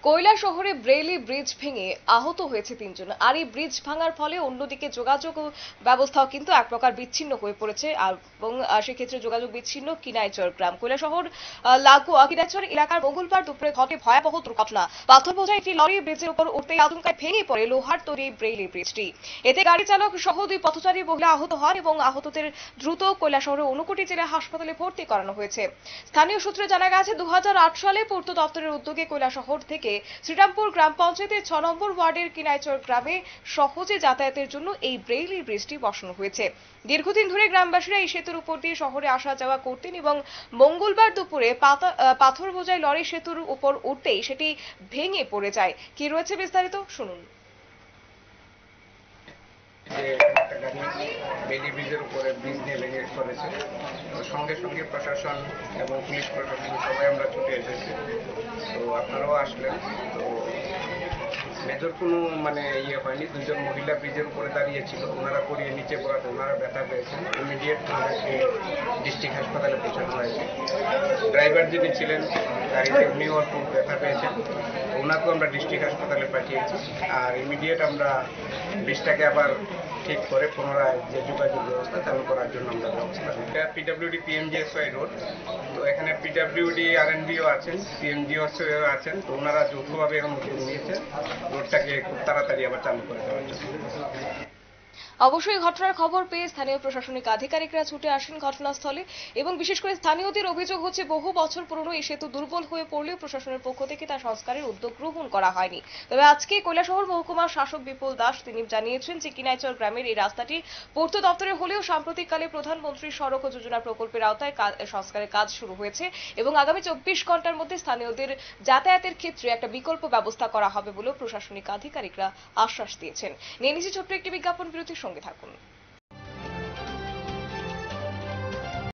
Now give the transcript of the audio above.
কৈলাসহরে Bailey bridge ভেঙে আহত হয়েছে ৩ জন। আর এই ব্রিজ ভাঙার ফলে অন্যদিকে যোগাযোগ ব্যবস্থাও কিন্তু এক প্রকার বিচ্ছিন্ন হয়ে পড়েছে। এবং সেক্ষেত্রে যোগাযোগ বিচ্ছিন্ন কিনাইচর গ্রাম। কৈলাসহর লাগোয়া কিনাইচর এলাকার মঙ্গলবার দুপুরে ঘটে ভয়াবহ দুর্ঘটনা। পাথর বোঝাই একটি লরি ব্রিজের উপর উঠতেই আচমকায় ভেঙে পড়ে লোহার তৈরি ব্রেইলি ব্রিজটি। এতে গাড়ি চালক সহ 2 পথচারী মহিলা আহত হন এবং আহতদের দ্রুত কৈলাসহরের ঊনকোটি জেলা হাসপাতালে ভর্তি করানো হয়েছে। স্থানীয় সূত্রে জানা গেছে 2008 সালে পূর্ত দপ্তরের উদ্যোগে কৈলাসহর থেকে শ্রীরামপুর গ্রাম পঞ্চায়েতের 6 নম্বর ওয়ার্ডের কিনাইচর গ্রামে সহজে যাতায়াতের জন্য এই ব্রেইলি ব্রিজটি বসানো হয়েছে। দীর্ঘদিন ধরে গ্রামবাসীরা এই সেতুর উপর দিয়ে শহরে আসা যাওয়া করতেন এবং মঙ্গলবার দুপুরে পাথর বোঝাই লরি সেতুর উপর উঠতেই সেটি ভেঙে পড়ে যায়। কি রয়েছে বিস্তারিত শুনুন। বেইলি ব্রিজের উপরে ব্রিজ নিয়ে ভেঙে পড়েছে। সঙ্গে সঙ্গে প্রশাসন এবং পুলিশ প্রশাসন সবাই আমরা ছুটে এসেছি। তো আপনারাও আসলেন। তো মেজর কোনো হয়নি। 2 জন মহিলা ব্রিজের উপরে দাঁড়িয়েছিল, ওনারা পড়িয়ে নিচে পড়াতে ওনারা ব্যথা পেয়েছেন। ইমিডিয়েট ওনাদেরকে ডিস্ট্রিক্ট হাসপাতালে পৌঁছানো হয়েছে। ড্রাইভার যিনি ছিলেন গাড়িতে উনিও খুব ব্যথা পেয়েছেন, ওনাকেও আমরা ডিস্ট্রিক্ট হাসপাতালে পাঠিয়েছি। আর ইমিডিয়েট আমরা ব্রিজটাকে আবার ঠিক করে পুনরায় যে যোগাযোগ ব্যবস্থা চালু করার জন্য আমরা ব্যবস্থা করি। এটা পিডব্লিউডি পিএমজিএসওয়াই রোড। তো এখানে পিডব্লিউডি আরএনবিও আছেন, পিএমজিএসওয়াইও আছেন। তো ওনারা যৌথভাবে এখন উদ্যোগ নিয়েছেন রোডটাকে খুব তাড়াতাড়ি আবার চালু করে দেওয়ার জন্য। অবশ্যই ঘটনার খবর পেয়ে স্থানীয় প্রশাসনিক আধিকারিকরা ছুটে আসেন ঘটনাস্থলে এবং বিশেষ করে স্থানীয়দের অভিযোগ হচ্ছে বহু বছর পুরনো এই সেতু দুর্বল হয়ে পড়লেও প্রশাসনের পক্ষ থেকে তা সংস্কারের উদ্যোগ গ্রহণ করা হয়নি। তবে আজকে কৈলাসহর মহকুমার শাসক বিপুল দাস তিনি জানিয়েছেন যে কিনাইচর গ্রামের এই রাস্তাটি পূর্ত দপ্তরে হলেও সাম্প্রতিককালে প্রধানমন্ত্রী সড়ক যোজনা প্রকল্পের আওতায় সংস্কারের কাজ শুরু হয়েছে এবং আগামী 24 ঘন্টার মধ্যে স্থানীয়দের যাতায়াতের ক্ষেত্রে একটা বিকল্প ব্যবস্থা করা হবে বলেও প্রশাসনিক আধিকারিকরা আশ্বাস দিয়েছেন। নিয়ে নিচ্ছি ছোট্ট একটি বিজ্ঞাপন বিরতির সঙ্গে থাকুন।